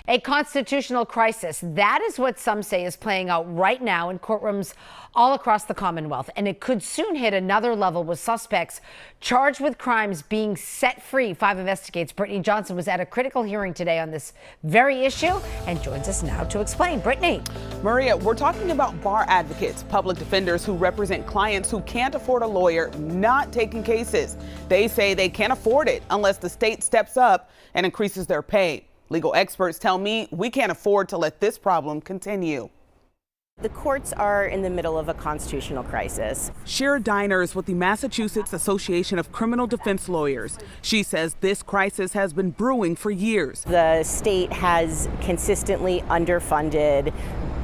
A constitutional crisis. That is what some say is playing out right now in courtrooms all across the Commonwealth. And it could soon hit another level with suspects charged with crimes being set free. 5 Investigates' Brittany Johnson was at a critical hearing today on this very issue and joins us now to explain. Brittany. Maria, we're talking about bar advocates, public defenders who represent clients who can't afford a lawyer, not taking cases. They say they can't afford it unless the state steps up and increases their pay. Legal experts tell me we can't afford to let this problem continue. The courts are in the middle of a constitutional crisis. Shira Diner is with the Massachusetts Association of Criminal Defense Lawyers. She says this crisis has been brewing for years. The state has consistently underfunded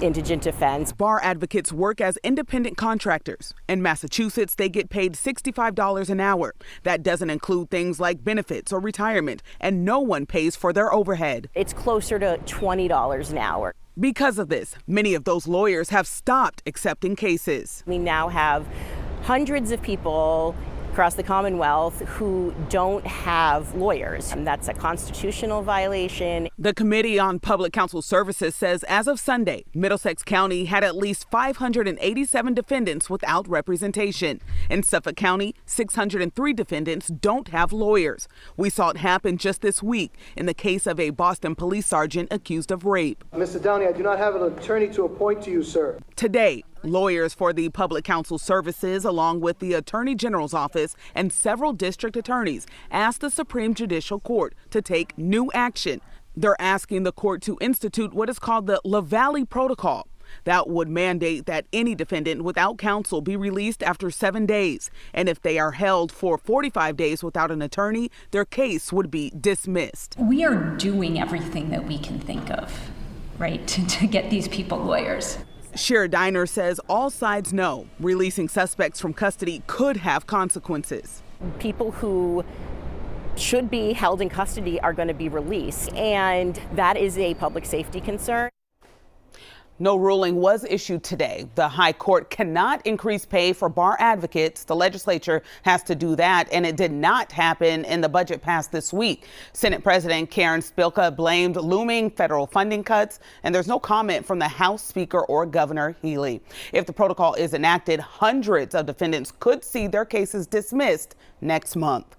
indigent defense. Bar advocates work as independent contractors. In Massachusetts, they get paid $65 an hour. That doesn't include things like benefits or retirement, and no one pays for their overhead. It's closer to $20 an hour. Because of this, many of those lawyers have stopped accepting cases. We now have hundreds of people across the Commonwealth who don't have lawyers, and that's a constitutional violation. The Committee on Public Counsel Services says as of Sunday, Middlesex County had at least 587 defendants without representation. In Suffolk County, 603 defendants don't have lawyers. We saw it happen just this week in the case of a Boston police sergeant accused of rape. Mr. Downey, I do not have an attorney to appoint to you, sir. Today, lawyers for the Public Counsel Services, along with the Attorney General's office and several district attorneys, asked the Supreme Judicial Court to take new action. They're asking the court to institute what is called the LaValle Protocol. That would mandate that any defendant without counsel be released after 7 days. And if they are held for 45 days without an attorney, their case would be dismissed. We are doing everything that we can think of, right, to get these people lawyers. Shira Diner says all sides know releasing suspects from custody could have consequences. People who should be held in custody are going to be released, and that is a public safety concern. No ruling was issued today. The High Court cannot increase pay for bar advocates. The legislature has to do that, and it did not happen in the budget passed this week. Senate President Karen Spilka blamed looming federal funding cuts, and there's no comment from the House Speaker or Governor Healey. If the protocol is enacted, hundreds of defendants could see their cases dismissed next month.